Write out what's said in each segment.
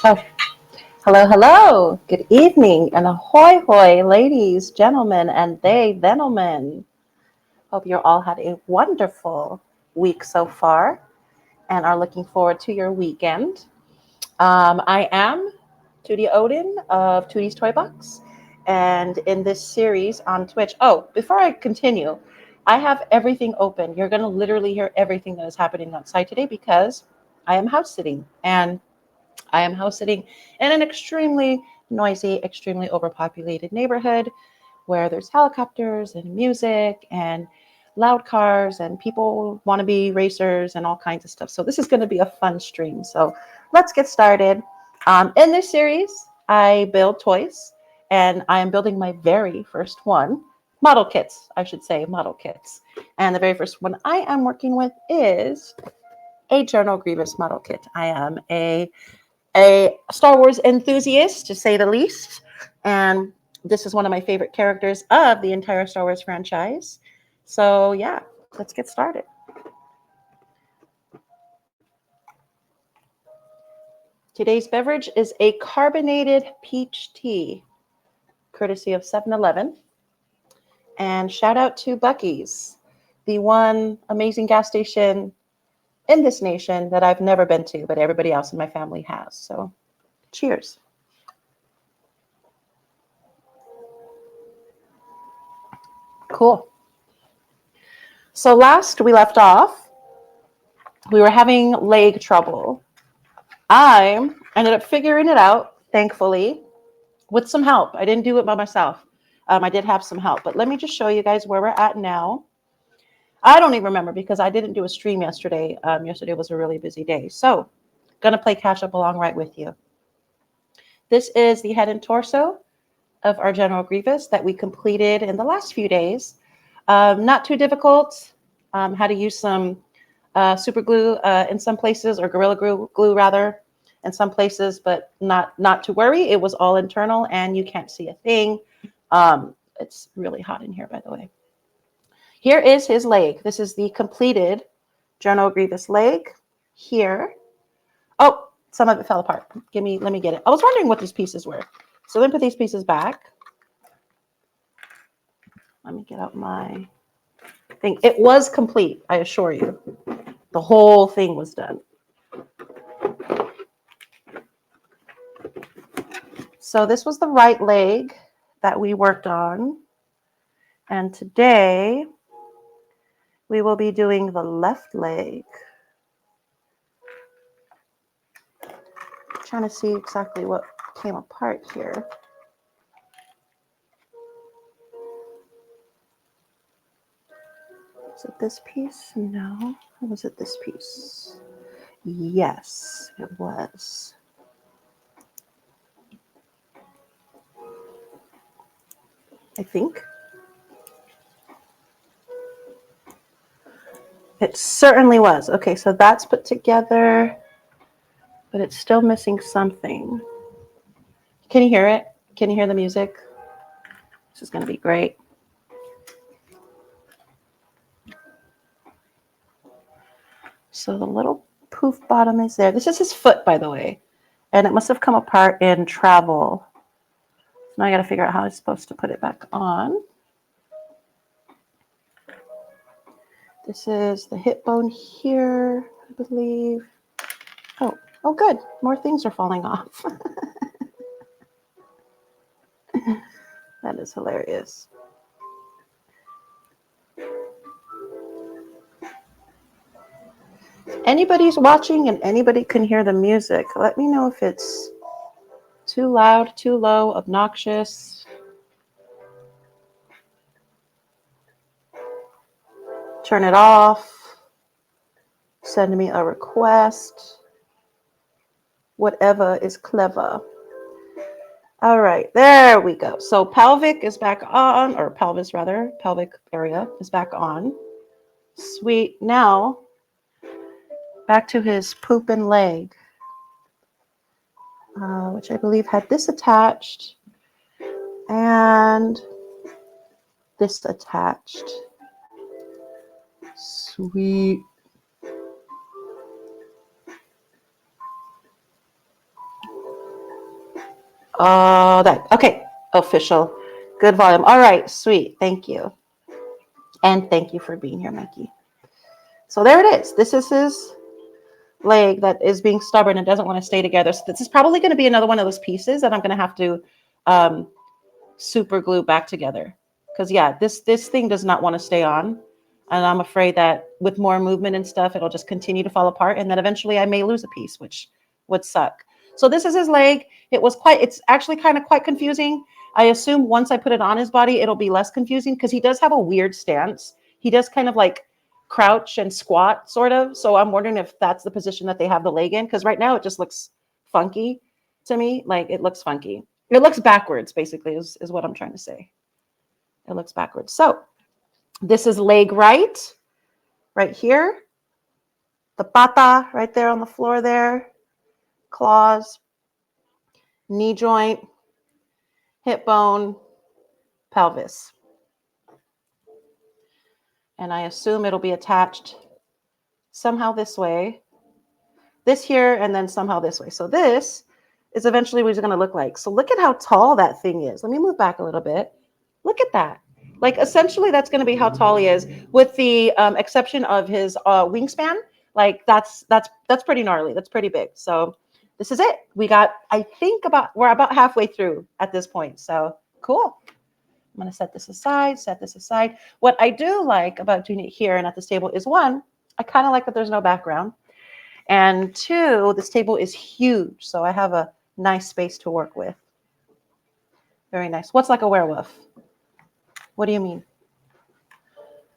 Oh, hello, hello. Good evening, and ahoy, hoy, ladies, gentlemen, and they, gentlemen. Hope you all had a wonderful week so far and are looking forward to your weekend. I am Tootie Odin of Tootie's Toy Box, and in this series on Twitch. Oh, before I continue, I have everything open. You're going to literally hear everything that is happening outside today because I am house sitting, and I am house sitting in an extremely noisy, extremely overpopulated neighborhood where there's helicopters and music and loud cars and people want to be racers and all kinds of stuff. So this is going to be a fun stream. So let's get started. In this series, I build toys, and I am building my very first one. Model kits, I should say, model kits. And the very first one I am working with is a General Grievous model kit. I am a Star Wars enthusiast, to say the least. And this is one of my favorite characters of the entire Star Wars franchise. So yeah, let's get started. Today's beverage is a carbonated peach tea, courtesy of 7-Eleven. And shout out to Buc-ee's, the one amazing gas station in this nation that I've never been to, but everybody else in my family has. So cheers. Cool. So last we left off, we were having leg trouble. I ended up figuring it out, thankfully, with some help. I didn't do it by myself. I did have some help, but let me just show you guys where we're at now. I don't even remember because I didn't do a stream yesterday. Yesterday was a really busy day. So going to play Cashapp along right with you. This is the head and torso of our General Grievous that we completed in the last few days. Not too difficult. How to use some super glue in some places, or Gorilla glue rather, in some places, but not to worry. It was all internal and you can't see a thing. It's really hot in here, by the way. Here is his leg. This is the completed General Grievous leg here. Oh, some of it fell apart. Let me get it. I was wondering what these pieces were. So let me put these pieces back. Let me get out my thing. It was complete, I assure you. The whole thing was done. So this was the right leg that we worked on. And today we will be doing the left leg. Trying to see exactly what came apart here. Was it this piece? No. Or was it this piece? Yes, it was. I think. It certainly was. Okay, so that's put together, but it's still missing something. Can you hear it? Can you hear the music? This is going to be great. So the little poof bottom is there. This is his foot, by the way, and it must have come apart in travel. So now I got to figure out how I'm supposed to put it back on. This is the hip bone here, I believe. Oh, good. More things are falling off. That is hilarious. Anybody's watching and anybody can hear the music. Let me know if it's too loud, too low, obnoxious. Turn it off. Send me a request. whatever is clever. All right, there we go. So pelvic is back on, or pelvis rather, pelvic area is back on. Sweet. Now, back to his pooping leg, which I believe had this attached and this attached. Sweet. That. Okay. Official. Good volume. All right. Sweet. Thank you. And thank you for being here, Mikey. So there it is. This is his leg that is being stubborn and doesn't want to stay together. So this is probably going to be another one of those pieces that I'm going to have to super glue back together. Because yeah, this thing does not want to stay on. And I'm afraid that with more movement and stuff, it'll just continue to fall apart. And then eventually I may lose a piece, which would suck. So this is his leg. It's actually kind of quite confusing. I assume once I put it on his body, it'll be less confusing because he does have a weird stance. He does kind of like crouch and squat sort of. So I'm wondering if that's the position that they have the leg in. Because right now it just looks funky to me. Like it looks funky. It looks backwards, basically, is what I'm trying to say. It looks backwards. So this is leg right here. The pata right there on the floor there. Claws, knee joint, hip bone, pelvis. And I assume it'll be attached somehow this way. This here, and then somehow this way. So this is eventually what it's going to look like. So look at how tall that thing is. Let me move back a little bit. Look at that. Like essentially that's going to be how tall he is, with the exception of his wingspan. Like that's pretty gnarly. That's pretty big. So this is it. We got, I think we're about halfway through at this point. So cool. I'm going to set this aside. What I do like about doing it here and at this table is, one, I kind of like that there's no background. And two, this table is huge. So I have a nice space to work with. Very nice. What's like a werewolf? What do you mean?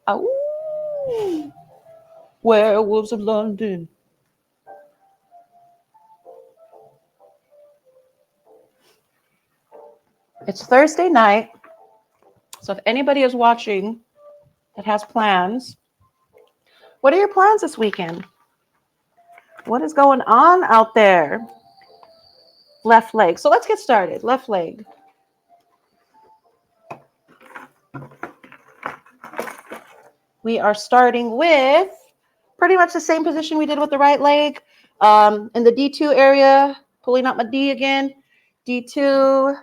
Oh, Werewolves of London. It's Thursday night. So if anybody is watching that has plans, what are your plans this weekend? What is going on out there? Left leg. So let's get started. Left leg. We are starting with pretty much the same position we did with the right leg. In the D2 area, pulling out my D again. D2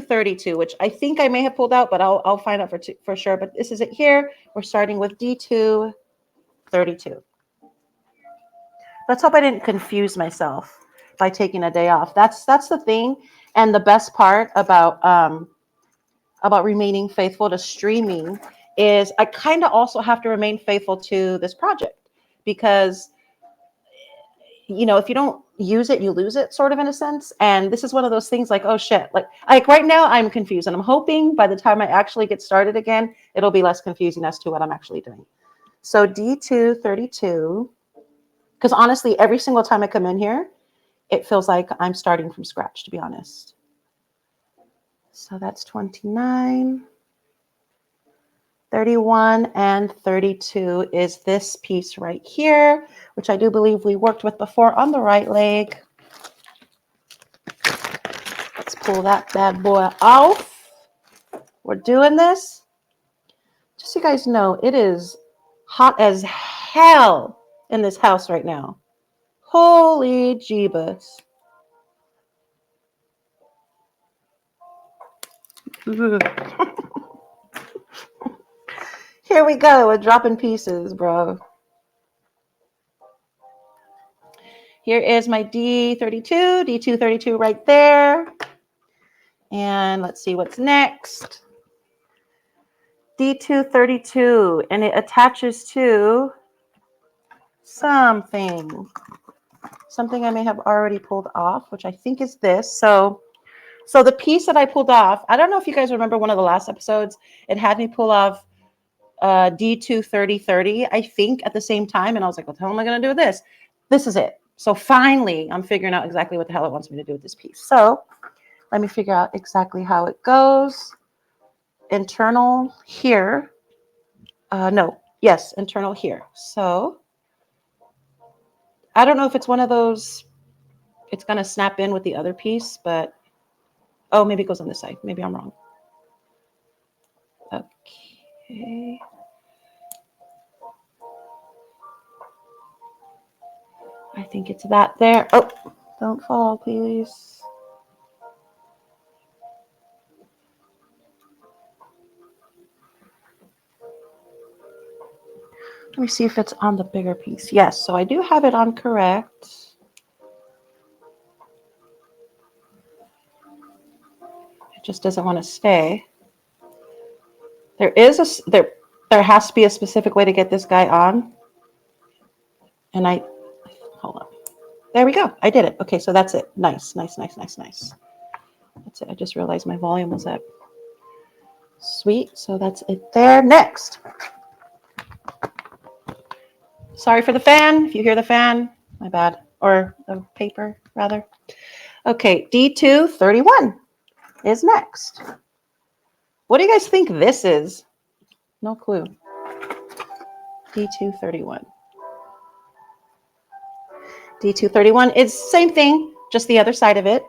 32, which I think I may have pulled out, but I'll find out for sure. But this is it here. We're starting with D2 32. Let's hope I didn't confuse myself by taking a day off. That's the thing, and the best part about remaining faithful to streaming is I kind of also have to remain faithful to this project, because if you don't use it, you lose it, sort of, in a sense. And this is one of those things like, oh shit, like right now I'm confused, and I'm hoping by the time I actually get started again, it'll be less confusing as to what I'm actually doing. So D2 32, because honestly, every single time I come in here, it feels like I'm starting from scratch, to be honest. So that's 29, 31, and 32 is this piece right here, which I do believe we worked with before on the right leg. Let's pull that bad boy off. We're doing this. Just so you guys know, it is hot as hell in this house right now. Holy jeebus. Here we go. We're dropping pieces, bro. Here is my D32, D232 right there. And let's see what's next. D232, and it attaches to something I may have already pulled off, which I think is this. So the piece that I pulled off, I don't know if you guys remember one of the last episodes, it had me pull off D2 30, I think, at the same time. And I was like, what the hell am I going to do with this? This is it. So finally, I'm figuring out exactly what the hell it wants me to do with this piece. So let me figure out exactly how it goes. Internal here. No, yes, internal here. So I don't know if it's one of those, it's going to snap in with the other piece, but oh, maybe it goes on this side. Maybe I'm wrong. Okay. I think it's that there. Oh, don't fall, please. Let me see if it's on the bigger piece. Yes, so I do have it on correct. It just doesn't want to stay. There has to be a specific way to get this guy on. And hold on. There we go. I did it. Okay, so that's it. Nice, nice, nice, nice, nice. That's it. I just realized my volume was up. Sweet. So that's it there. Next. Sorry for the fan. If you hear the fan, my bad. Or the paper, rather. Okay, D231 is next. What do you guys think this is? No clue. D231. D231 is same thing, just the other side of it.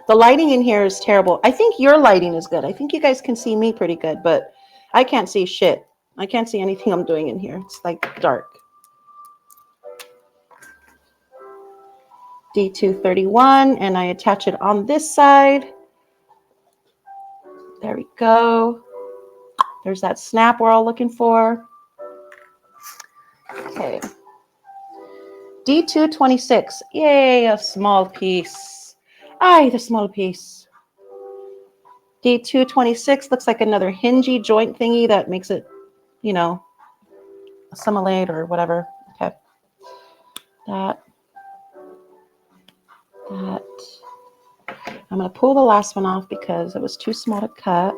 The lighting in here is terrible. I think your lighting is good. I think you guys can see me pretty good, but I can't see shit. I can't see anything I'm doing in here. It's like dark. D231, and I attach it on this side. There we go. There's that snap we're all looking for. Okay. D226. Yay, a small piece. Aye, the small piece. D226 looks like another hingy joint thingy that makes it, you know, assimilate or whatever. Okay. That. I'm going to pull the last one off because it was too small to cut.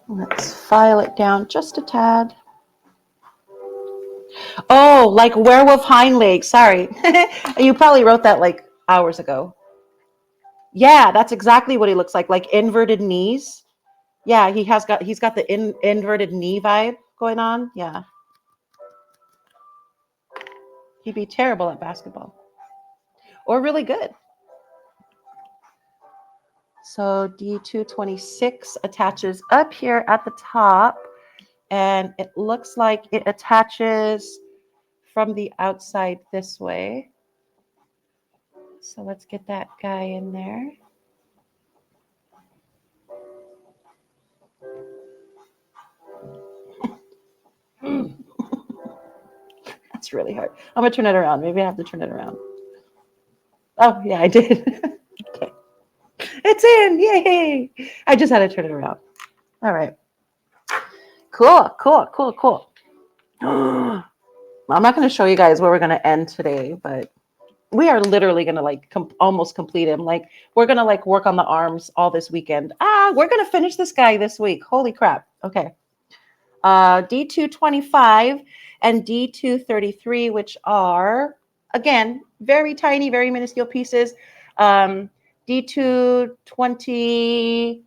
Let's file it down just a tad. Oh, like werewolf hind legs. Sorry. You probably wrote that like hours ago. Yeah, that's exactly what he looks like inverted knees. Yeah, he's got the inverted knee vibe going on. Yeah. He'd be terrible at basketball. Or really good. So D226 attaches up here at the top, and it looks like it attaches from the outside this way. So let's get that guy in there. That's really hard. I'm going to turn it around. Maybe I have to turn it around. Oh, yeah, I did. Okay. It's in. Yay. I just had to turn it around. All right. Cool. I'm not going to show you guys where we're going to end today, but we are literally going to like almost complete him. Like we're going to like work on the arms all this weekend. We're going to finish this guy this week. Holy crap. Okay. D225 and D233, which are, again, very tiny, very minuscule pieces. D220,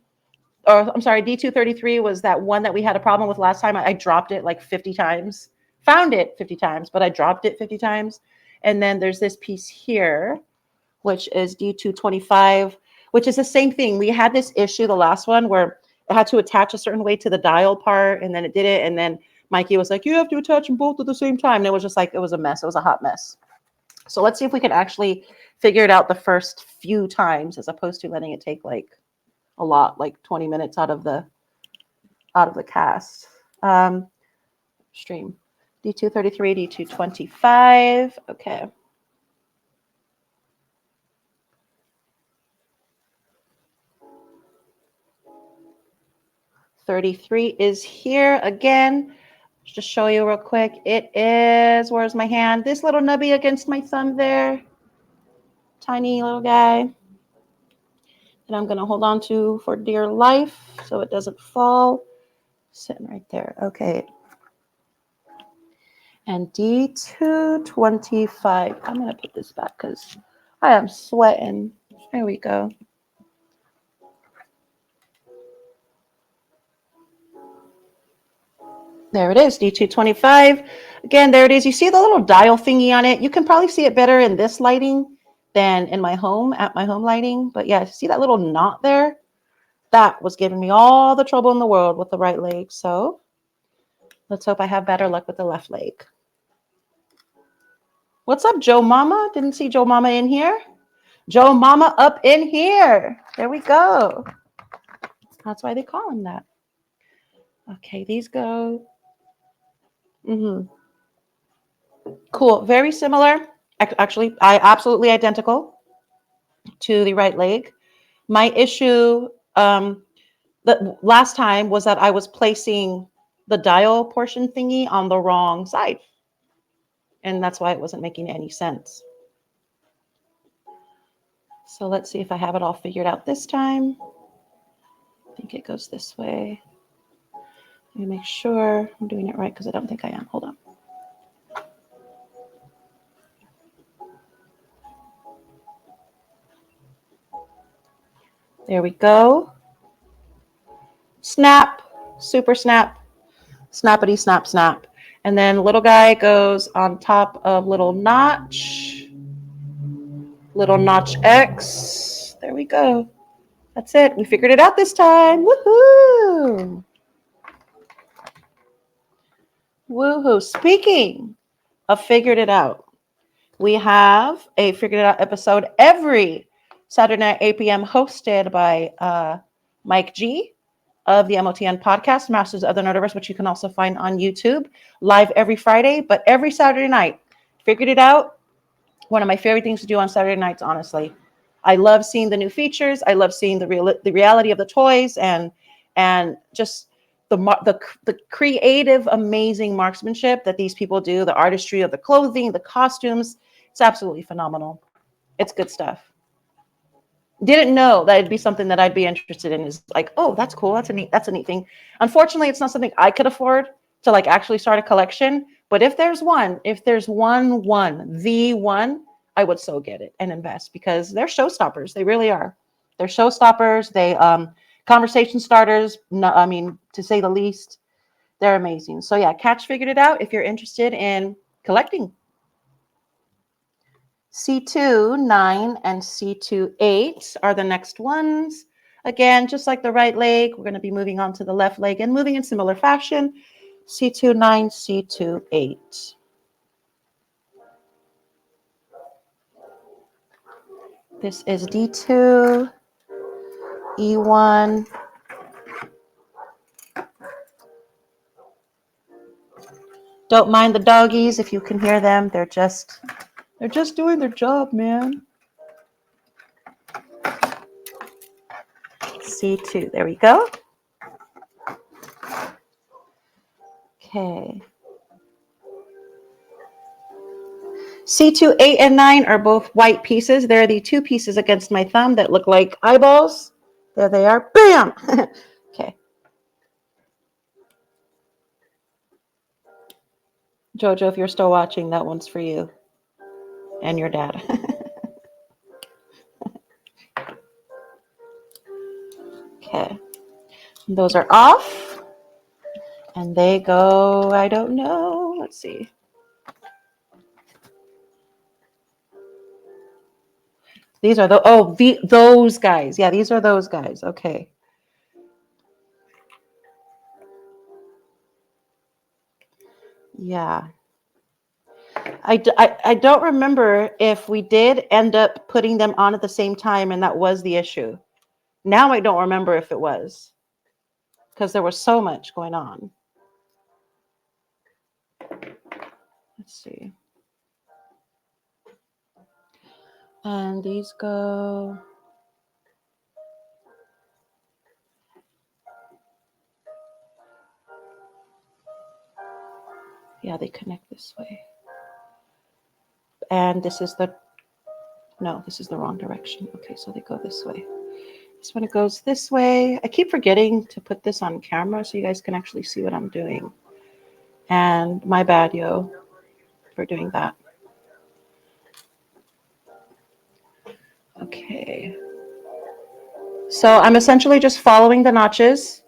or I'm sorry, D233 was that one that we had a problem with last time. I dropped it like 50 times. Found it 50 times, but I dropped it 50 times. And then there's this piece here, which is D225, which is the same thing. We had this issue, the last one, where it had to attach a certain way to the dial part, and then it did it. And then Mikey was like, you have to attach them both at the same time. And it was just like, it was a mess. It was a hot mess. So let's see if we can actually figure it out the first few times, as opposed to letting it take like a lot, like 20 minutes out of the cast. Stream. D233, D225. Okay. $33 is here again. Just show you real quick. It is, where's my hand? This little nubby against my thumb there. Tiny little guy. And I'm going to hold on to for dear life so it doesn't fall. Sitting right there. Okay. And D225. I'm going to put this back because I am sweating. There we go. There it is, D225. Again, there it is. You see the little dial thingy on it. You can probably see it better in this lighting than in my home, at my home lighting. But yeah, see that little knot there? That was giving me all the trouble in the world with the right leg. So let's hope I have better luck with the left leg. What's up, Joe Mama? Didn't see Joe Mama in here. Joe Mama up in here. There we go. That's why they call him that. Okay, these go. Cool. Very similar. Actually, absolutely identical to the right leg. My issue the last time was that I was placing the dial portion thingy on the wrong side. And that's why it wasn't making any sense. So let's see if I have it all figured out this time. I think it goes this way. Let me make sure I'm doing it right because I don't think I am. Hold on. There we go. Snap, super snap, snappity snap snap. And then little guy goes on top of little notch X. There we go. That's it. We figured it out this time. Woohoo! Woohoo. Speaking of figured it out, we have a figured it out episode every Saturday night, 8 p.m. hosted by Mike G of the MOTN podcast, Masters of the Nerdiverse, which you can also find on YouTube, live every Friday, but every Saturday night. Figured it out. One of my favorite things to do on Saturday nights, honestly. I love seeing the new features. I love seeing the reality of the toys and just the creative, amazing marksmanship that these people do, the artistry of the clothing, the costumes. It's absolutely phenomenal. It's good stuff. Didn't know that it'd be something that I'd be interested in. Is like, oh, that's cool. That's a neat thing. Unfortunately, it's not something I could afford to like actually start a collection. But if there's one, the one, I would so get it and invest because they're showstoppers. They really are. They're showstoppers. They conversation starters. No, I mean, to say the least, they're amazing. So yeah, Catch figured it out. If you're interested in collecting. C2, 9, and C2, 8 are the next ones. Again, just like the right leg, we're going to be moving on to the left leg and moving in similar fashion. C2, 9, C2, 8. This is D2, E1. Don't mind the doggies if you can hear them. They're just doing their job, man. C2, there we go. Okay. C2, 8, and 9 are both white pieces. They're the two pieces against my thumb that look like eyeballs. There they are. Bam! Okay. Jojo, if you're still watching, that one's for you and your dad. Okay. Those are off. And they go, I don't know. Let's see. These are those guys. Yeah, these are those guys. Okay. Yeah. I don't remember if we did end up putting them on at the same time and that was the issue. Now I don't remember if it was because there was so much going on. Let's see. And these go. Yeah, they connect this way. And this is the wrong direction. Okay, so they go this way. This one goes this way. I keep forgetting to put this on camera so you guys can actually see what I'm doing. And my bad, yo, for doing that. Okay. So I'm essentially just following the notches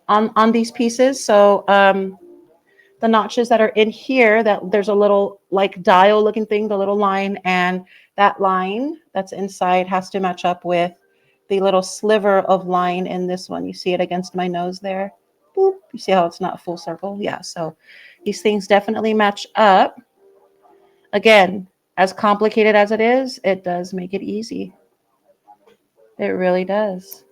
on these pieces. So the notches that are in here, that there's a little like dial looking thing, the little line, and that line that's inside has to match up with the little sliver of line in this one. You see it against my nose there? Boop. You see how it's not full circle? Yeah, so these things definitely match up. Again, as complicated as it is, it does make it easy. It really does.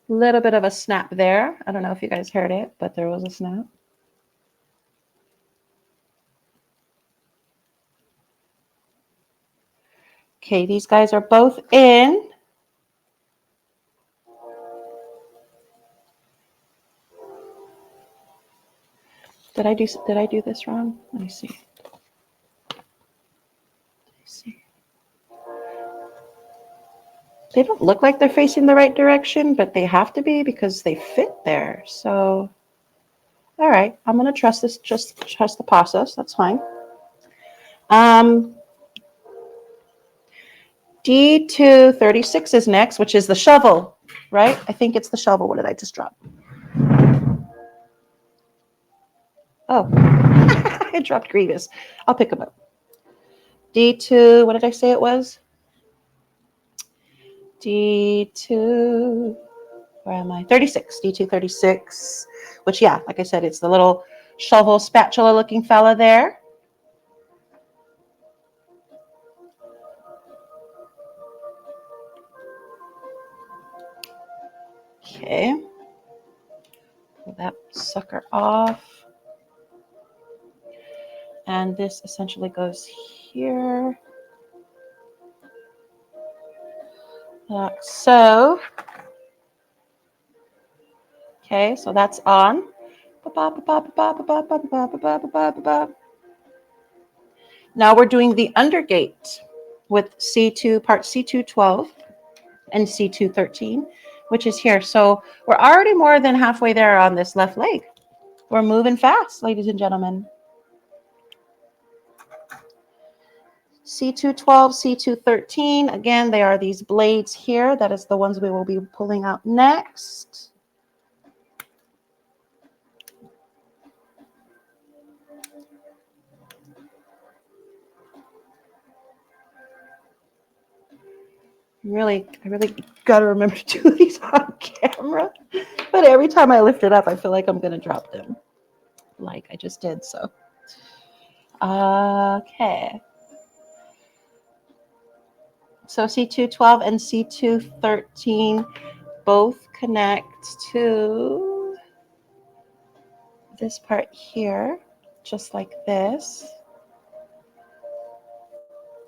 Little bit of a snap there. I don't know if you guys heard it, but there was a snap. Okay, these guys are both in. Did I do this wrong? Let me see. They don't look like they're facing the right direction, but they have to be because they fit there. So, all right, I'm gonna trust this. Just trust the process. That's fine. D236 is next, which is the shovel, right? I think it's the shovel. What did I just drop? Oh, I dropped Grievous. I'll pick him up. D2, what did I say it was? D2, where am I? 36, D236, which, yeah, like I said, it's the little shovel spatula looking fella there. Okay. Pull that sucker off. And this essentially goes here. Like so. Okay, so that's on. Now we're doing the undergate with C2, part C212 and C213, which is here. So we're already more than halfway there on this left leg. We're moving fast, ladies and gentlemen. C212, C213, again, they are these blades here. That is the ones we will be pulling out next. I really got to remember to do these on camera. But every time I lift it up, I feel like I'm going to drop them. Like I just did, so. Okay. So C212 and C213 both connect to this part here, just like this.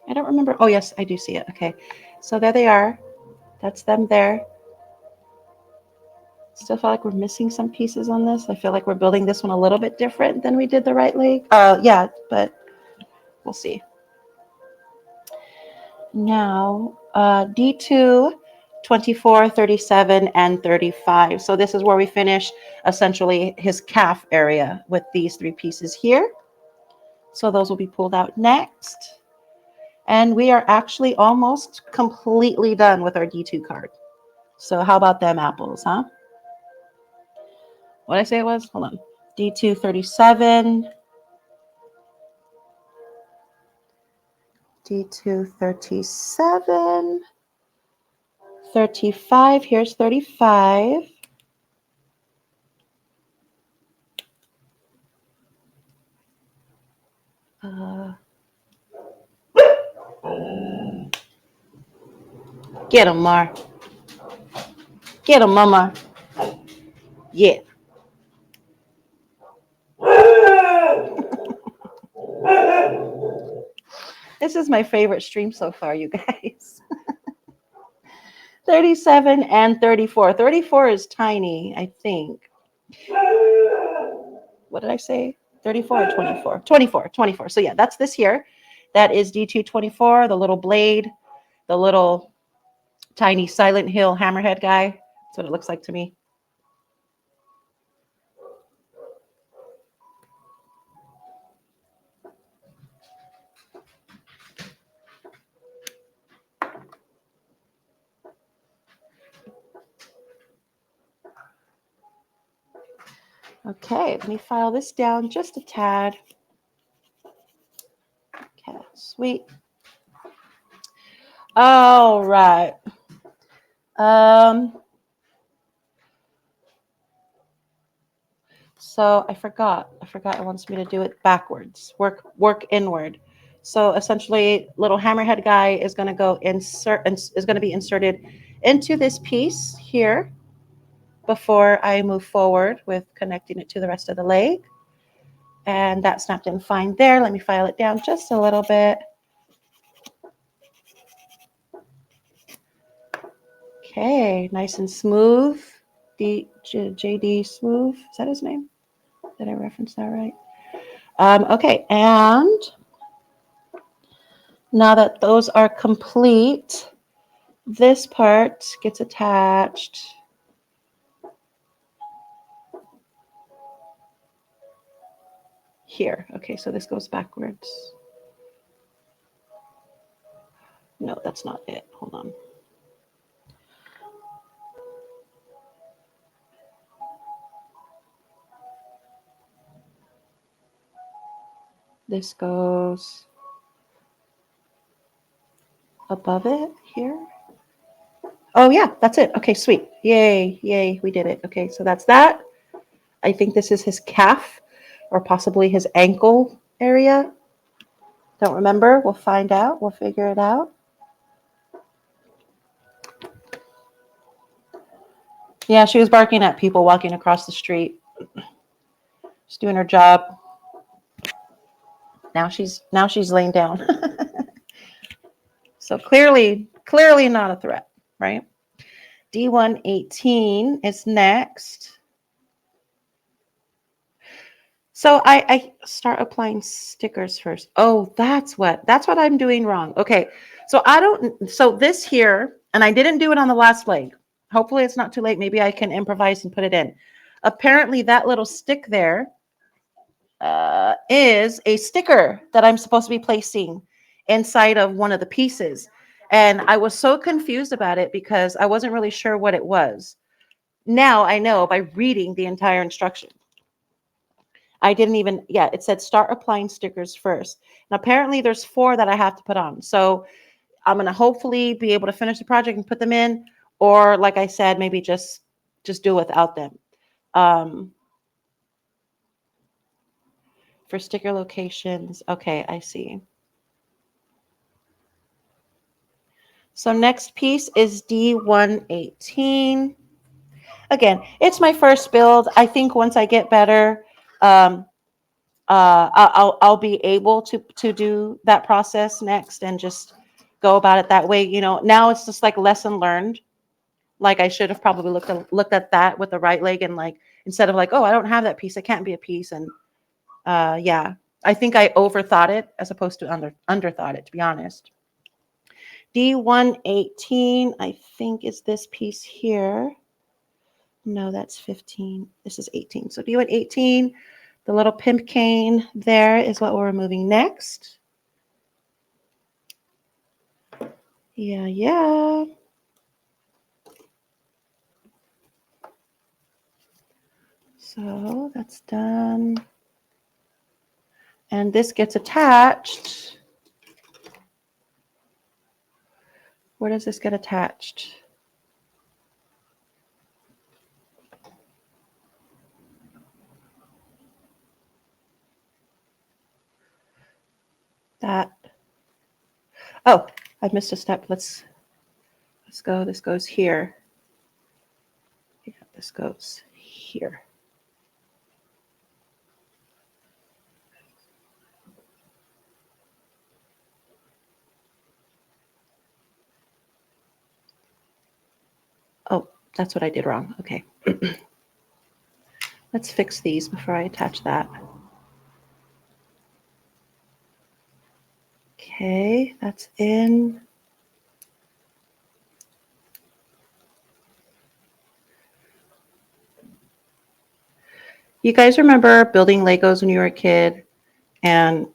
I don't remember. Oh, yes, I do see it. Okay. So there they are. That's them there. Still feel like we're missing some pieces on this. I feel like we're building this one a little bit different than we did the right leg. Yeah, but we'll see. Now, D2, 24, 37, and 35. So this is where we finish essentially his calf area with these three pieces here. So those will be pulled out next. And we are actually almost completely done with our D2 card. So how about them apples, huh? What did I say it was? Hold on. D237. D237. 35. Here's 35. Get him, Mar. Get him, Mama. Yeah. This is my favorite stream so far, you guys. 37 and 34. 34 is tiny, I think. What did I say? 34 or 24? 24. So yeah, that's this here. That is D224, the little blade the little tiny Silent Hill hammerhead guy. That's what it looks like to me. Okay, let me file this down just a tad. Okay, sweet. All right. So I forgot it wants me to do it backwards. Work inward. So essentially, little hammerhead guy is going to go is going to be inserted into this piece here before I move forward with connecting it to the rest of the leg. And that snapped in fine there. Let me file it down just a little bit. Okay, nice and smooth. JD Smooth, is that his name? Did I reference that right? Okay, and now that those are complete, this part gets attached here. Okay, so this goes backwards. No, that's not it. Hold on. This goes above it here. Oh yeah, that's it. Okay, sweet. Yay, yay, we did it. Okay, so that's that. I think this is his calf or possibly his ankle area. Don't remember. We'll find out. We'll figure it out. Yeah, she was barking at people walking across the street. She's doing her job. Now she's laying down. So clearly not a threat, right? D118 is next. So I start applying stickers first. Oh, that's what I'm doing wrong. Okay. So this here, and I didn't do it on the last leg. Hopefully it's not too late. Maybe I can improvise and put it in. Apparently that little stick there is a sticker that I'm supposed to be placing inside of one of the pieces. And I was so confused about it because I wasn't really sure what it was. Now I know by reading the entire instruction. I didn't even, it said start applying stickers first. And apparently there's 4 that I have to put on. So I'm going to hopefully be able to finish the project and put them in. Or like I said, maybe just do without them. For sticker locations. Okay, I see. So next piece is D118. Again, it's my first build. I think once I get better, I'll be able to do that process next and just go about it that way. You know, now it's just like lesson learned. Like I should have probably looked at that with the right leg and like instead of like, oh, I don't have that piece, it can't be a piece. And yeah, I think I overthought it as opposed to underthought it, to be honest. D118, I think is this piece here. No, that's 15. This is 18. So D118, the little pimp cane there is what we're removing next. Yeah. So that's done. And this gets attached. Where does this get attached? That. Oh, I missed a step. Let's go. This goes here. Yeah, this goes here. Oh, that's what I did wrong. Okay. Let's fix these before I attach that. Okay, that's in. You guys remember building Legos when you were a kid and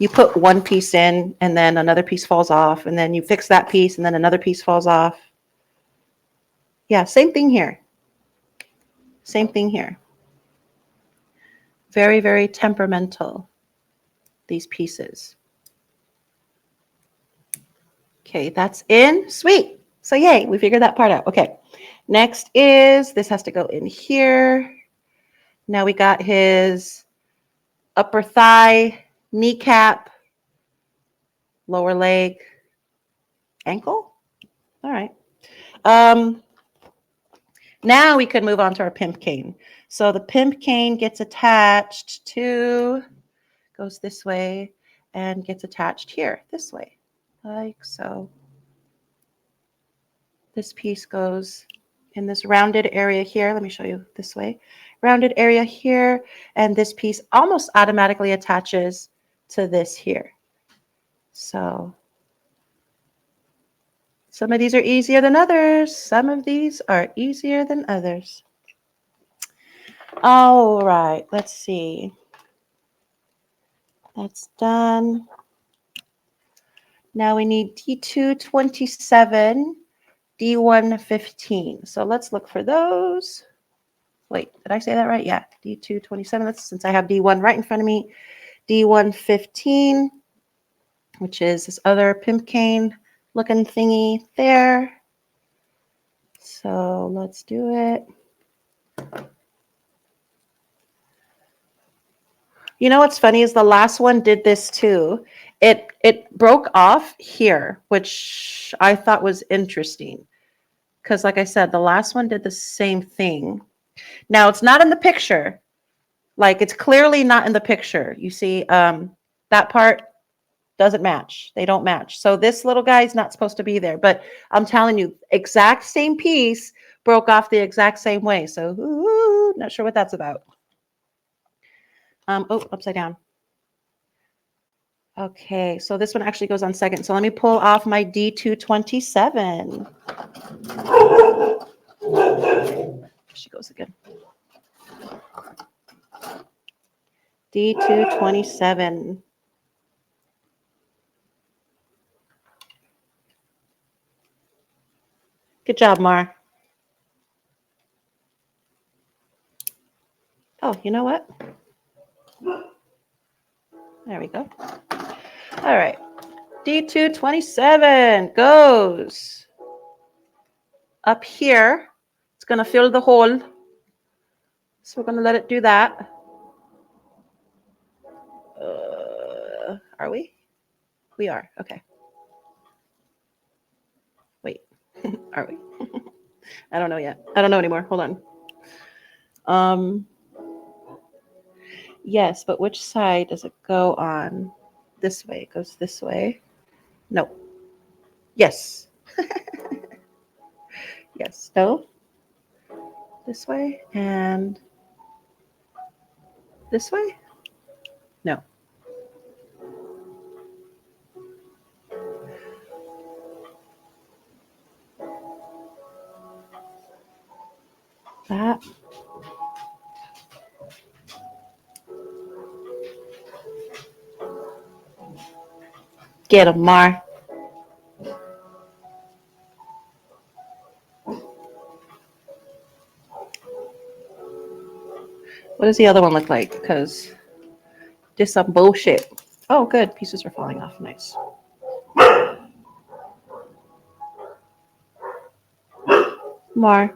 you put one piece in and then another piece falls off and then you fix that piece and then another piece falls off? Yeah, same thing here. Same thing here. Very, very temperamental, these pieces. Okay, that's in. Sweet. So yay, we figured that part out. Okay, next is, this has to go in here. Now we got his upper thigh, kneecap, lower leg, ankle. All right. Now we could move on to our pimp cane. So the pimp cane gets attached to, goes this way and gets attached here, this way, like so. This piece goes in this rounded area here. Let me show you this way. Rounded area here, and this piece almost automatically attaches to this here. So some of these are easier than others. Some of these are easier than others. All right, let's see. That's done. Now we need D227, D115. So let's look for those. Wait, did I say that right? Yeah, D227. That's since I have D1 right in front of me. D115, which is this other pimp cane looking thingy there. So let's do it. You know what's funny is the last one did this too. It broke off here, which I thought was interesting. Because like I said, the last one did the same thing. Now it's not in the picture. Like it's clearly not in the picture. You see, that part doesn't match. They don't match. So this little guy is not supposed to be there. But I'm telling you, exact same piece broke off the exact same way. So ooh, not sure what that's about. Oh, upside down. Okay, so this one actually goes on second. So let me pull off my D227. She goes again. D227. Good job, Mar. Oh, you know what? There we go. All right. D227 goes up here. It's going to fill the hole. So we're going to let it do that. Are we? We are. Okay. Wait. Are we? I don't know yet. I don't know anymore. Hold on. Yes, but which side does it go on? This way. It goes this way. No. Yes. Yes. No. This way and this way? No. That. Get him, Mar. What does the other one look like? Because just some bullshit. Oh, good. Pieces are falling off. Nice. Mar.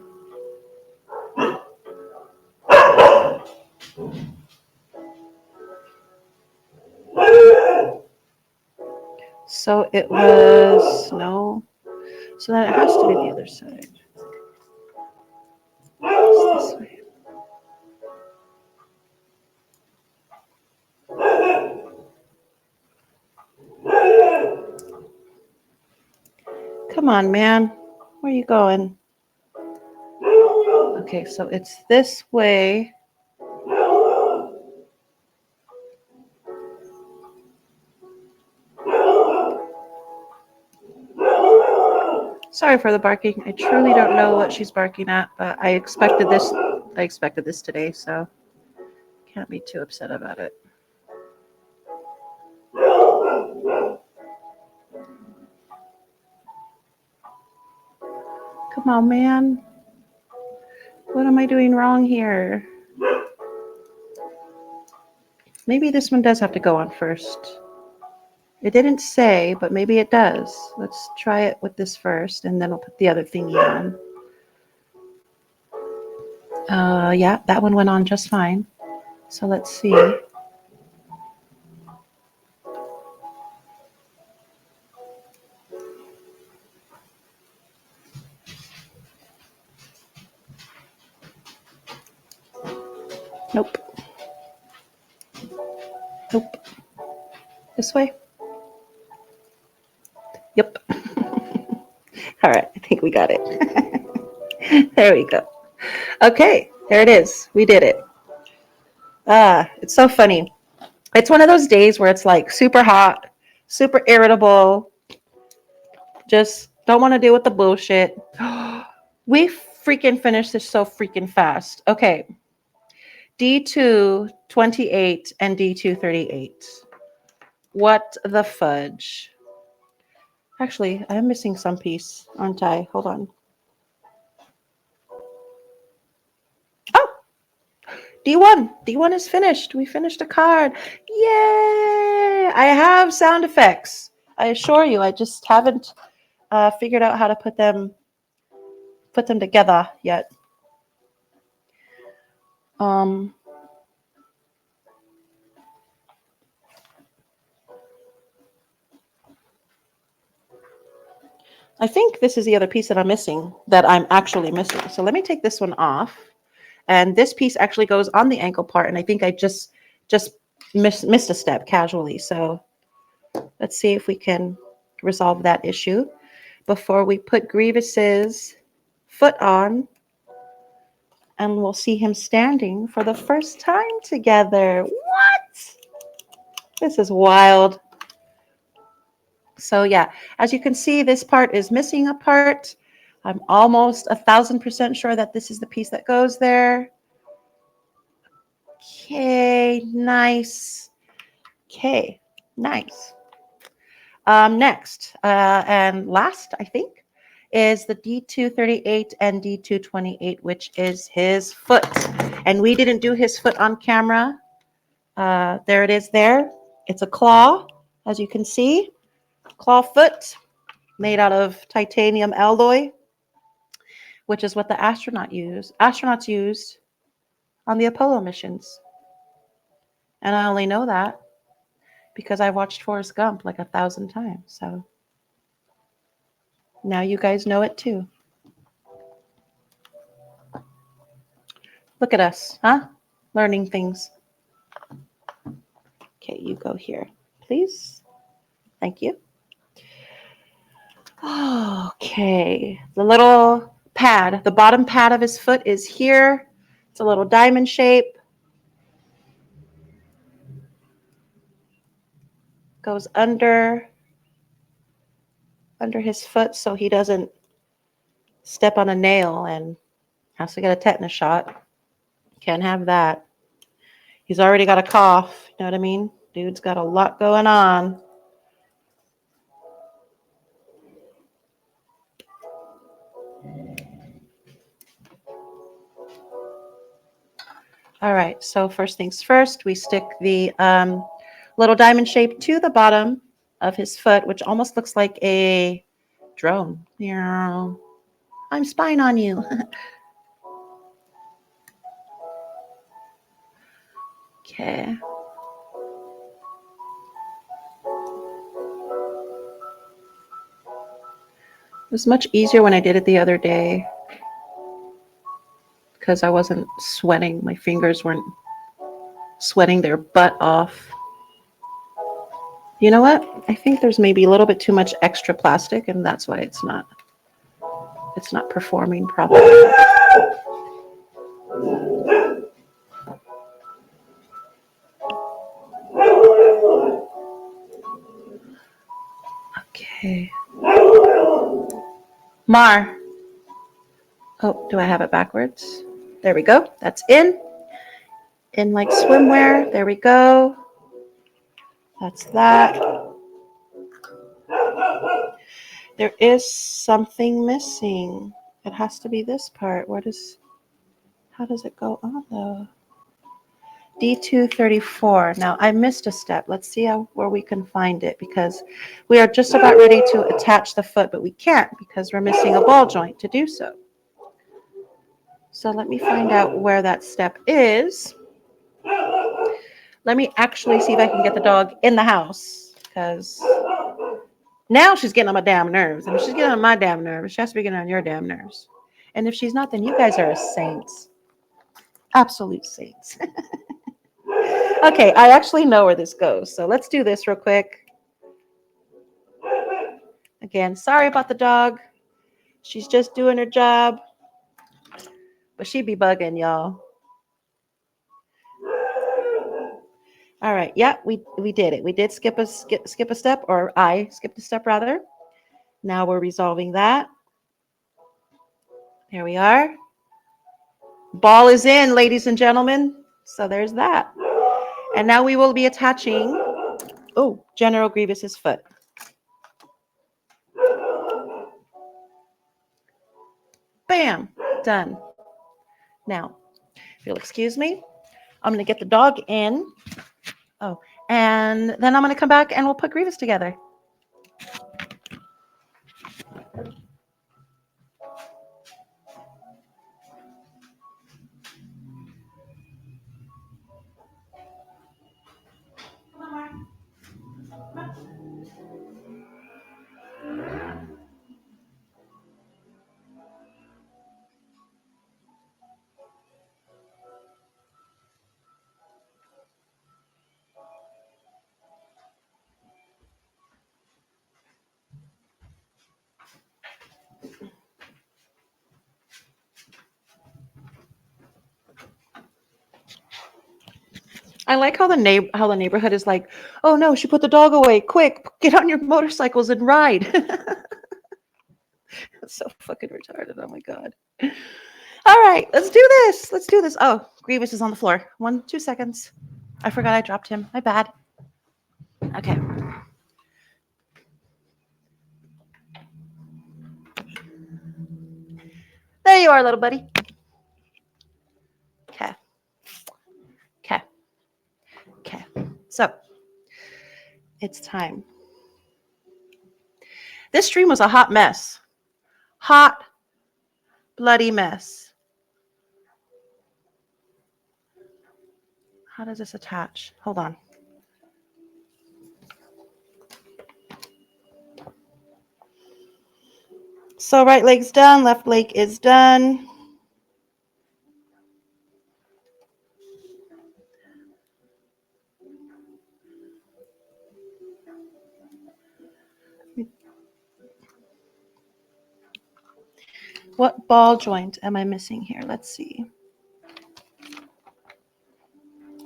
So it was, no. So then it has to be the other side. It's this way. Come on, man. Where are you going? Okay, so it's this way. Sorry for the barking. I truly don't know what she's barking at, but I expected this today, so can't be too upset about it. Come on, man. What am I doing wrong here? Maybe this one does have to go on first. It didn't say, but maybe it does. Let's try it with this first, and then I'll put the other thingy on. Yeah, that one went on just fine. So let's see. Nope. Nope. This way? Yep. All right, I think we got it. There we go. Okay, there it is. We did it. It's so funny. It's one of those days where it's like super hot, super irritable, just don't want to deal with the bullshit. We freaking finished this so freaking fast. Okay. D2 28 and D2 38. What the fudge? Actually, I'm missing some piece, aren't I? Hold on. Oh, D1. D1 is finished. We finished a card. Yay! I have sound effects. I assure you, I just haven't figured out how to put them together yet. I think this is the other piece that I'm actually missing. So let me take this one off. And this piece actually goes on the ankle part. And I think I just missed a step casually. So let's see if we can resolve that issue before we put Grievous's foot on. And we'll see him standing for the first time together. What? This is wild. So yeah, as you can see, this part is missing a part. I'm almost 1,000% sure that this is the piece that goes there. Okay, nice. Okay, nice. Next and last, I think, is the D238 and D228, which is his foot. And we didn't do his foot on camera. There it is there. It's a claw, as you can see. Claw foot made out of titanium alloy, which is what the astronauts used on the Apollo missions. And I only know that because I watched Forrest Gump like 1,000 times. So now you guys know it too. Look at us, huh? Learning things. Okay, you go here, please. Thank you. Okay, the little pad, the bottom pad of his foot is here. It's a little diamond shape. Goes under his foot so he doesn't step on a nail and has to get a tetanus shot. Can't have that. He's already got a cough. You know what I mean? Dude's got a lot going on. All right, so first things first, we stick the little diamond shape to the bottom of his foot, which almost looks like a drone. I'm spying on you. Okay. It was much easier when I did it the other day because I wasn't sweating. My fingers weren't sweating their butt off. You know what? I think there's maybe a little bit too much extra plastic, and that's why it's not performing properly. Okay. Mar. Oh, do I have it backwards? There we go. That's in. in like swimwear. There we go. That's that. There is something missing. It has to be this part. How does it go on though? D234. Now I missed a step. Let's see where we can find it, because we are just about ready to attach the foot, but we can't because we're missing a ball joint to do so. So let me find out where that step is. Let me actually see if I can get the dog in the house, because now she's getting on my damn nerves. And if she's getting on my damn nerves, she has to be getting on your damn nerves. And if she's not, then you guys are saints. Absolute saints. Okay, I actually know where this goes. So let's do this real quick. Again, sorry about the dog. She's just doing her job. But she be bugging, y'all. All right, yeah, we did it. We did skip a step, or I skipped a step rather. Now we're resolving that. There we are. Ball is in, ladies and gentlemen. So there's that. And now we will be attaching, General Grievous's foot. Bam, done. Now, if you'll excuse me, I'm going to get the dog in. Oh, and then I'm going to come back and we'll put Grievous together. I like how the neighborhood is like, oh no, she put the dog away. Quick, get on your motorcycles and ride. That's so fucking retarded. Oh my God. All right, let's do this. Let's do this. Oh, Grievous is on the floor. 2 seconds. I forgot I dropped him. My bad. Okay. There you are, little buddy. Okay. Okay. Okay. So it's time. This stream was a hot mess. Hot, bloody mess. How does this attach? Hold on. So right leg's done, left leg is done. What ball joint am I missing here? Let's see.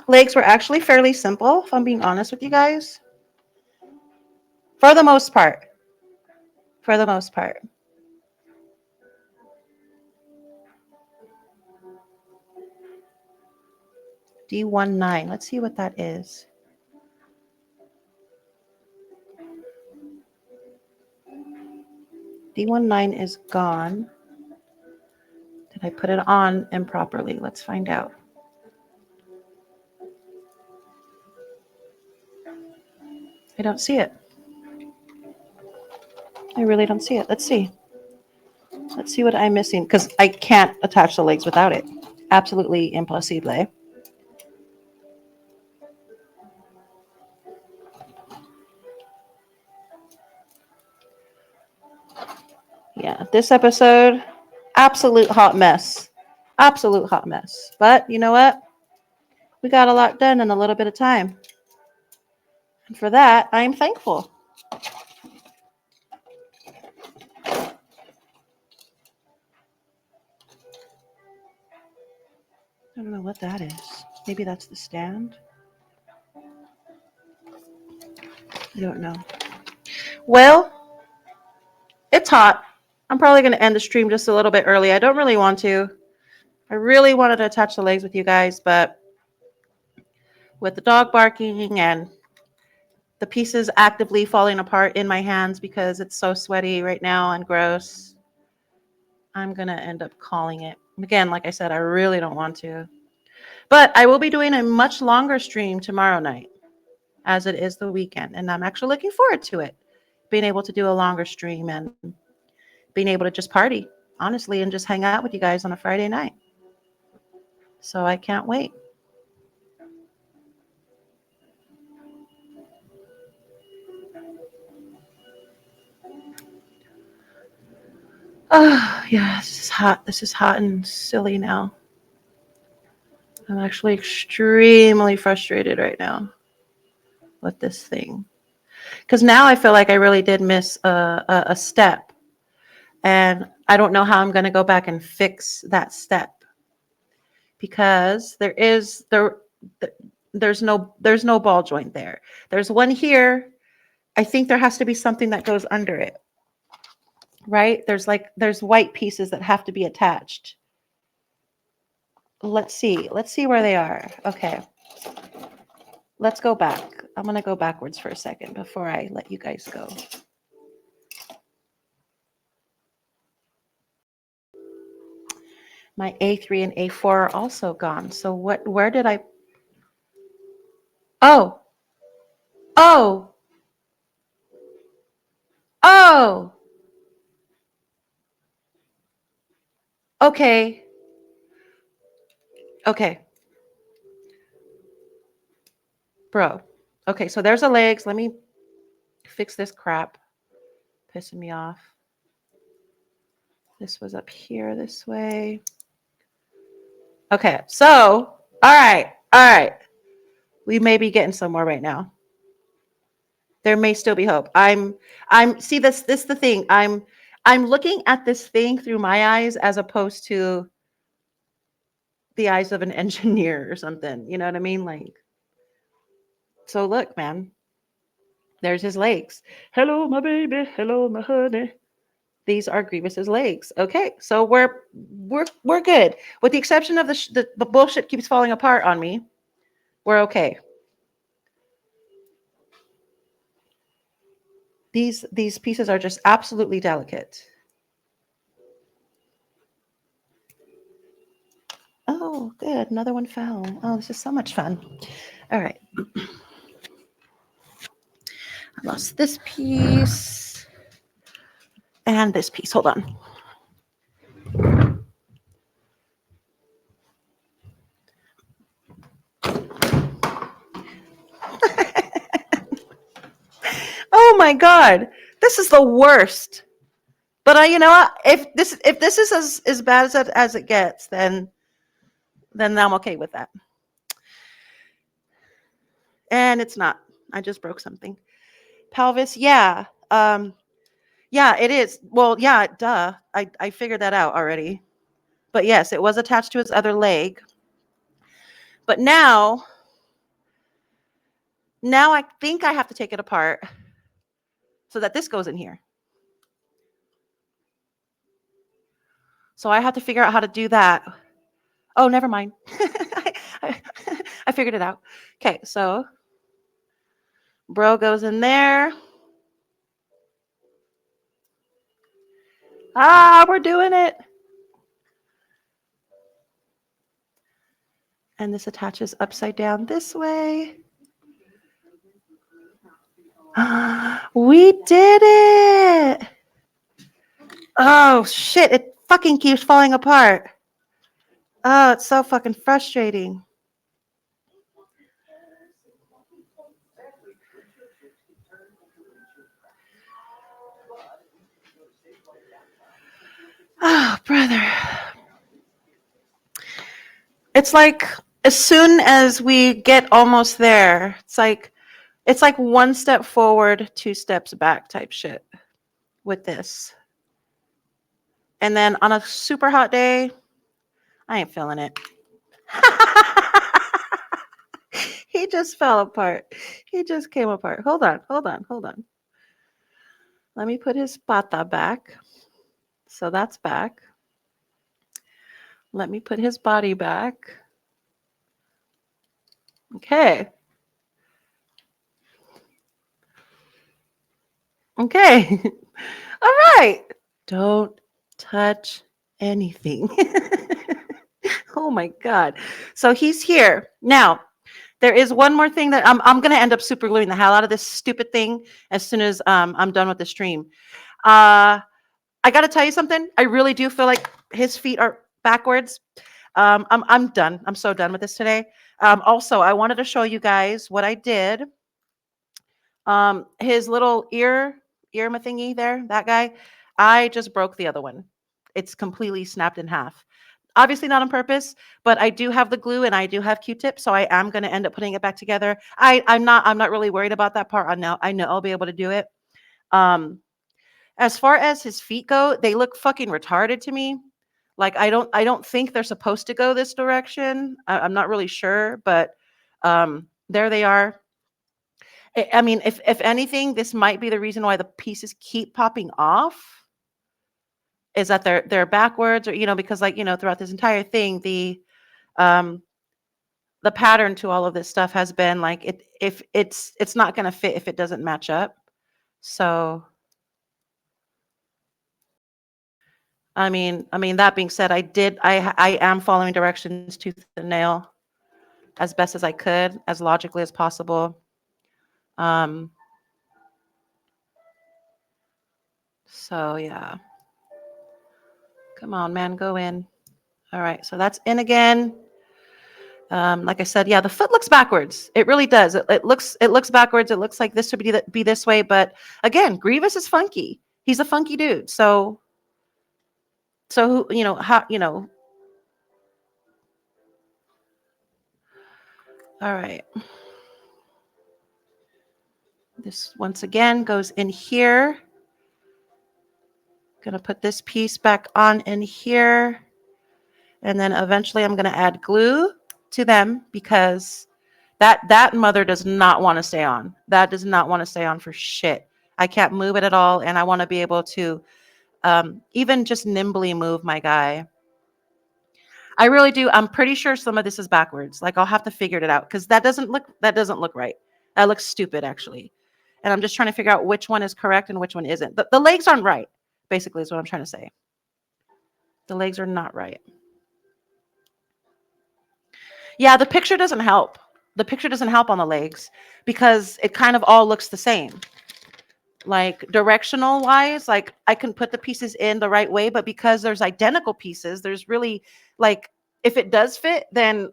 Legs were actually fairly simple, if I'm being honest with you guys. For the most part. For the most part. D19. Let's see what that is. D19 is gone. Did I put it on improperly? Let's find out. I don't see it. I really don't see it. Let's see. Let's see what I'm missing, because I can't attach the legs without it. Absolutely impossible. Yeah, this episode, absolute hot mess. Absolute hot mess. But you know what? We got a lot done in a little bit of time. And for that, I'm thankful. I don't know what that is. Maybe that's the stand. I don't know. Well, it's hot. I'm probably going to end the stream just a little bit early. I don't really want to. I really wanted to attach the legs with you guys, but with the dog barking and the pieces actively falling apart in my hands because it's so sweaty right now and gross, I'm going to end up calling it. Again, like I said, I really don't want to. But I will be doing a much longer stream tomorrow night, as it is the weekend. And I'm actually looking forward to it, being able to do a longer stream and being able to just party, honestly, and just hang out with you guys on a Friday night. So I can't wait. Oh, yeah, this is hot. This is hot and silly now. I'm actually extremely frustrated right now with this thing. Because now I feel like I really did miss a step. And I don't know how I'm going to go back and fix that step. Because there's no ball joint there. There's one here. I think there has to be something that goes under it. Right? There's white pieces that have to be attached. Let's see where they are. Okay. Let's go back. I'm going to go backwards for a second before I let you guys go. My A3 and A4 are also gone. So where did I? Oh. Okay. Bro. Okay, so there's the legs. Let me fix this crap. Pissing me off. This was up here this way. Okay, so, all right. We may be getting somewhere right now. There may still be hope. See this the thing. I'm looking at this thing through my eyes as opposed to the eyes of an engineer or something. You know what I mean? Like, so look, man. There's his legs. Hello, my baby. Hello, my honey. These are Grievous's legs. Okay, so we're good. With the exception of the bullshit keeps falling apart on me. We're okay. These pieces are just absolutely delicate. Oh, good. Another one fell. Oh, this is so much fun. All right. I lost this piece and this piece. Hold on. Oh my God. This is the worst. But you know what? If this is as bad as it gets, then I'm okay with that. And it's not. I just broke something. Pelvis, yeah. Yeah, it is. Well, yeah, duh. I figured that out already. But yes, it was attached to his other leg. But now I think I have to take it apart so that this goes in here. So I have to figure out how to do that. Oh, never mind. I figured it out. Okay, so bro goes in there. Ah, we're doing it. And this attaches upside down this way. We did it. Oh, shit. It fucking keeps falling apart. Oh, it's so fucking frustrating. Oh, brother. It's like as soon as we get almost there, it's like one step forward, two steps back type shit with this. And then on a super hot day, I ain't feeling it. He just fell apart. He just came apart. Hold on. Let me put his pata back. So that's back. Let me put his body back. Okay. Okay. All right. Don't touch anything. Oh my God. So he's here. Now, there is one more thing that I'm going to end up super gluing the hell out of this stupid thing as soon as I'm done with the stream. I got to tell you something. I really do feel like his feet are backwards. I'm done. I'm so done with this today. Also, I wanted to show you guys what I did. His little ear thingy there, that guy, I just broke the other one. It's completely snapped in half. Obviously not on purpose, but I do have the glue and I do have Q-tips, so I am going to end up putting it back together. I'm not really worried about that part. I know I'll be able to do it. As far as his feet go, they look fucking retarded to me. Like I don't think they're supposed to go this direction. I'm not really sure, but there they are. I mean, if anything, this might be the reason why the pieces keep popping off. Is that they're backwards, or because throughout this entire thing, um the pattern to all of this stuff has been like if it's not going to fit if it doesn't match up. So I mean that being said, I am following directions tooth and nail as best as I could, as logically as possible. So yeah. Come on, man, go in. All right, so that's in again. Like I said, yeah, the foot looks backwards. It really does. It looks backwards. It looks like this should be this way, but again, Grievous is funky. He's a funky dude. So who how All right. This once again goes in here. Gonna put this piece back on in here, and then eventually I'm gonna add glue to them because that mother does not want to stay on. That does not want to stay on for shit. I can't move it at all, and I want to be able to even just nimbly move my guy. I really do. I'm pretty sure some of this is backwards. Like I'll have to figure it out because that doesn't look right. That looks stupid actually. And I'm just trying to figure out which one is correct and which one isn't. The legs aren't right, basically is what I'm trying to say. The legs are not right. Yeah, the picture doesn't help. The picture doesn't help on the legs because it kind of all looks the same. Like directional wise, like I can put the pieces in the right way, but because there's identical pieces, there's really like if it does fit, then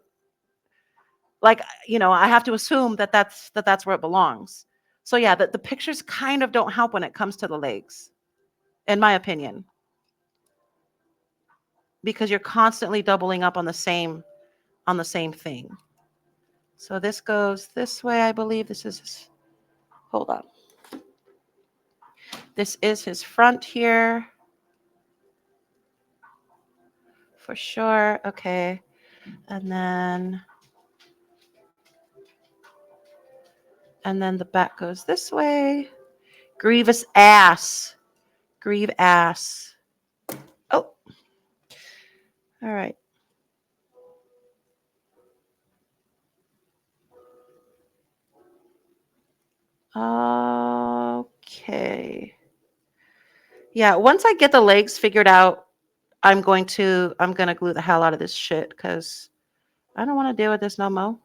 like I have to assume that's where it belongs. So yeah, the pictures kind of don't help when it comes to the legs, in my opinion, because you're constantly doubling up on the same thing. So this goes this way, I believe. This is hold on. This is his front here. For sure. Okay. And then the back goes this way. Grievous ass. Grieve ass. Oh. All right. Okay. Yeah, once I get the legs figured out, I'm gonna glue the hell out of this shit because I don't want to deal with this no more.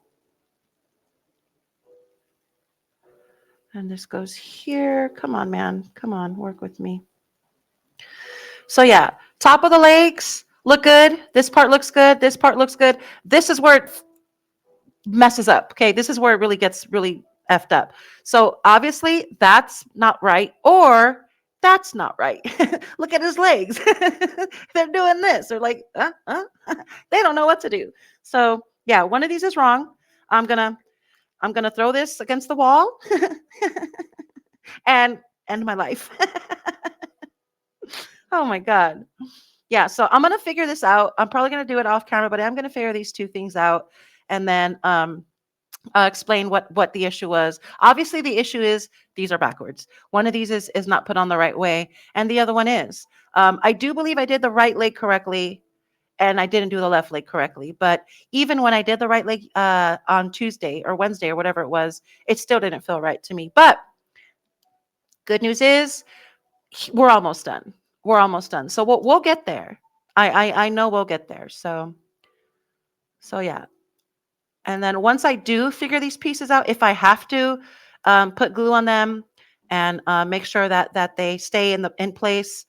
And this goes here. Come on, man. Come on, work with me. So yeah, top of the legs look good. This part looks good. This part looks good. This is where it messes up. Okay, this is where it really gets really effed up. So obviously that's not right, or that's not right. Look at his legs. They're doing this. They're like, they don't know what to do. So yeah, one of these is wrong. I'm gonna throw this against the wall and end my life. Oh my God. Yeah, so I'm gonna figure this out. I'm probably gonna do it off camera, but I'm gonna figure these two things out and then explain what the issue was. Obviously, the issue is these are backwards. One of these is not put on the right way, and the other one is. I do believe I did the right leg correctly. and I didn't do the left leg correctly. But even when I did the right leg on Tuesday or Wednesday or whatever it was, it still didn't feel right to me. But good news is we're almost done. We're almost done. So we'll get there. I know we'll get there. So yeah. And then once I do figure these pieces out, if I have to put glue on them and make sure that they stay in place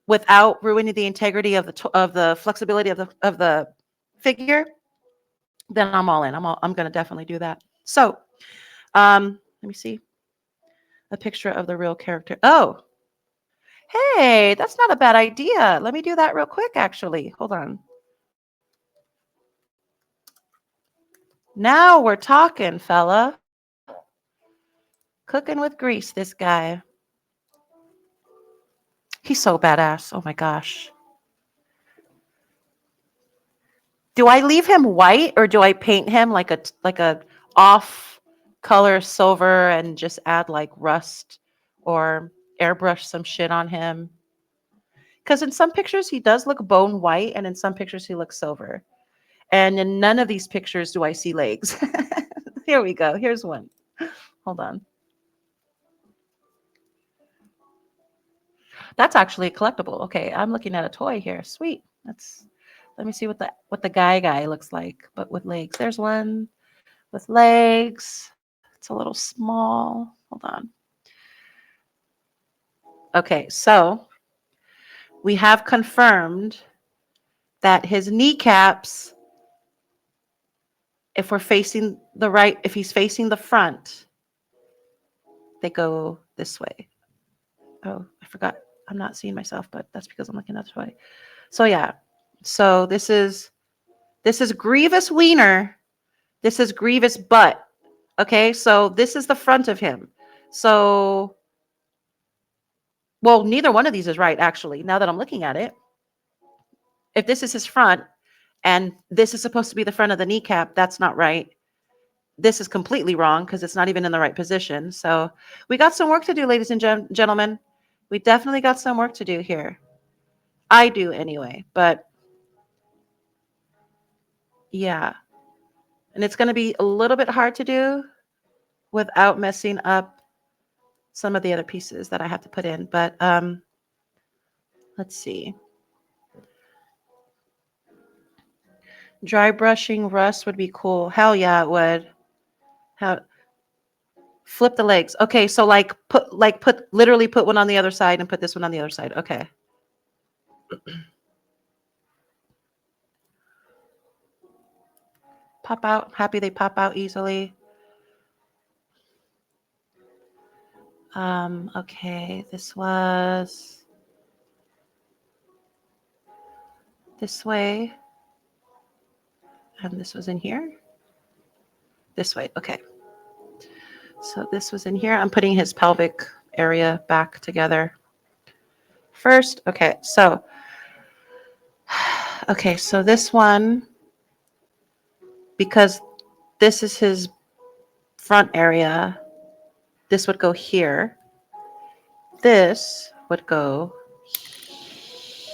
without ruining the integrity of the flexibility of the figure, then I'm all in. I'm going to definitely do that. So let me see a picture of the real character. Oh, hey, that's not a bad idea. Let me do that real quick, actually. Hold on. Now we're talking, fella. Cooking with grease, this guy. He's so badass. Oh my gosh. Do I leave him white or do I paint him like a off color silver and just add like rust or airbrush some shit on him? Because in some pictures he does look bone white and in some pictures he looks silver. And in none of these pictures do I see legs. Here we go. Here's one. Hold on. That's actually a collectible. Okay, I'm looking at a toy here. Sweet. Let me see what the guy looks like, but with legs. There's one with legs. It's a little small. Hold on. Okay, so we have confirmed that his kneecaps, if he's facing the front, they go this way. Oh, I forgot. I'm not seeing myself, but that's because I'm looking at the toy. So yeah. So this is Grievous Wiener. This is Grievous Butt. Okay, so this is the front of him. So, well, neither one of these is right, actually, now that I'm looking at it. If this is his front and this is supposed to be the front of the kneecap, that's not right. This is completely wrong because it's not even in the right position. So we got some work to do, ladies and gentlemen. We definitely got some work to do here. I do anyway, but yeah. And it's going to be a little bit hard to do without messing up some of the other pieces that I have to put in. But let's see. Dry brushing rust would be cool. Hell yeah, it would. Flip the legs. Okay, so literally put one on the other side and put this one on the other side. Okay. Pop out. Happy they pop out easily. Okay, this was this way. And this was in here. This way. Okay. So this was in here. I'm putting his pelvic area back together first. Okay, so this one, because this is his front area, this would go here. This would go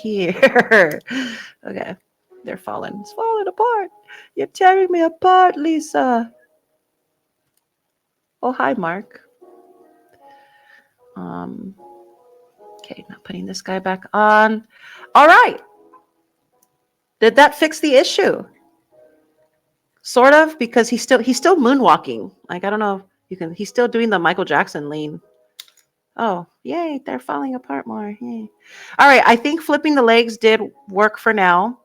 here. Okay, they're falling. It's falling apart. You're tearing me apart, Lisa. Oh, hi, Mark. Okay, now putting this guy back on. All right. Did that fix the issue? Sort of, because he's still moonwalking. Like, I don't know. He's still doing the Michael Jackson lean. Oh, yay, they're falling apart more. Yay. All right, I think flipping the legs did work for now,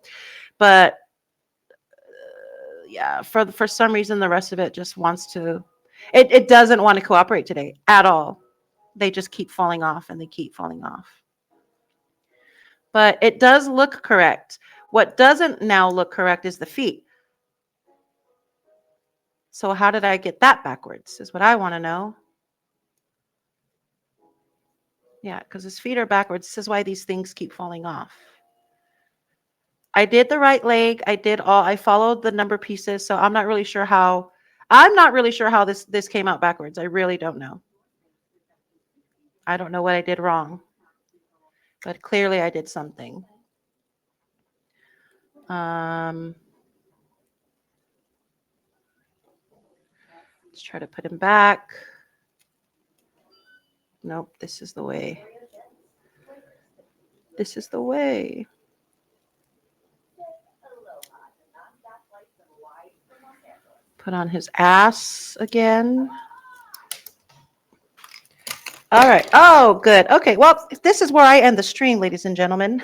but yeah, for some reason the rest of it just wants to. It doesn't want to cooperate today at all. They just keep falling off and they keep falling off. But it does look correct. What doesn't now look correct is the feet. So how did I get that backwards is what I want to know. Yeah, because his feet are backwards. This is why these things keep falling off. I did the right leg. I followed the number pieces. So I'm not really sure how this came out backwards. I really don't know. I don't know what I did wrong. But clearly I did something. Let's try to put him back. Nope, this is the way. This is the way. Put on his ass again. All right. Oh, good. Okay. Well, this is where I end the stream, ladies and gentlemen.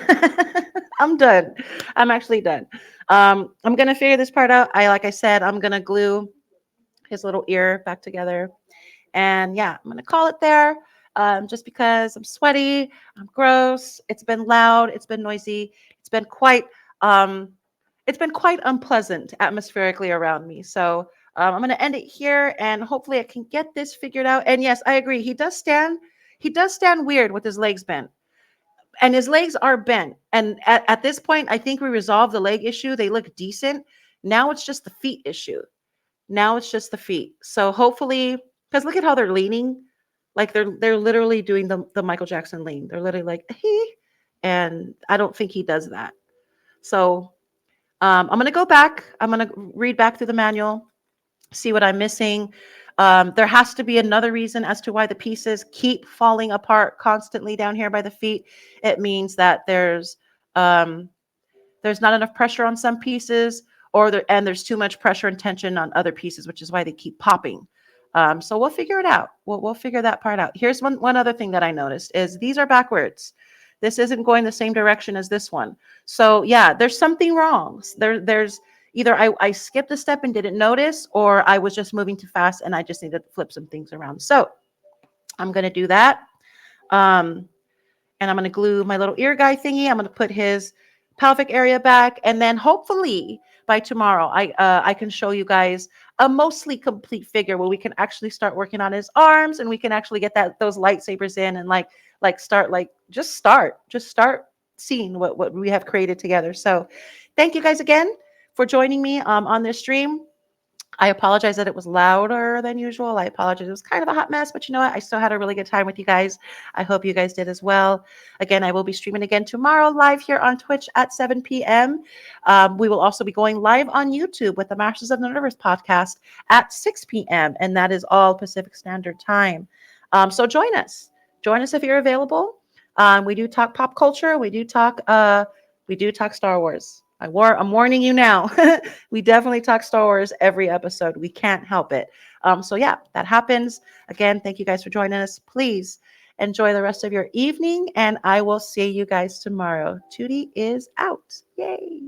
I'm done. I'm actually done. I'm gonna figure this part out. Like I said, I'm gonna glue his little ear back together, and yeah, I'm gonna call it there. Just because I'm sweaty, I'm gross. It's been loud. It's been noisy. It's been quite. Um, it's been quite unpleasant atmospherically around me. So I'm going to end it here, and hopefully I can get this figured out. And yes, I agree. He does stand. He does stand weird with his legs bent, and his legs are bent. And at this point, I think we resolved the leg issue. They look decent. Now it's just the feet issue. Now it's just the feet. So hopefully, because look at how they're leaning, like they're literally doing the Michael Jackson lean. They're literally like he, and I don't think he does that. So I'm going to go back. I'm going to read back through the manual, see what I'm missing. There has to be another reason as to why the pieces keep falling apart constantly down here by the feet. It means that there's not enough pressure on some pieces, and there's too much pressure and tension on other pieces, which is why they keep popping. So we'll figure it out. We'll figure that part out. Here's one other thing that I noticed is these are backwards. This isn't going the same direction as this one. So yeah, there's something wrong. There's either I skipped a step and didn't notice, or I was just moving too fast and I just needed to flip some things around. So I'm going to do that. And I'm going to glue my little ear guy thingy. I'm going to put his pelvic area back. And then hopefully by tomorrow, I can show you guys a mostly complete figure where we can actually start working on his arms, and we can actually get those lightsabers in and just start seeing what we have created together. So thank you guys again for joining me on this stream. I apologize that it was louder than usual. I apologize. It was kind of a hot mess, but you know what? I still had a really good time with you guys. I hope you guys did as well. Again, I will be streaming again tomorrow live here on Twitch at 7 p.m. We will also be going live on YouTube with the Masters of the Universe podcast at 6 p.m. And that is all Pacific Standard Time. So join us. Join us if you're available. We do talk pop culture. We do talk Star Wars. I'm warning you now. We definitely talk Star Wars every episode. We can't help it. So yeah, that happens. Again, thank you guys for joining us. Please enjoy the rest of your evening, and I will see you guys tomorrow. Tootie is out. Yay.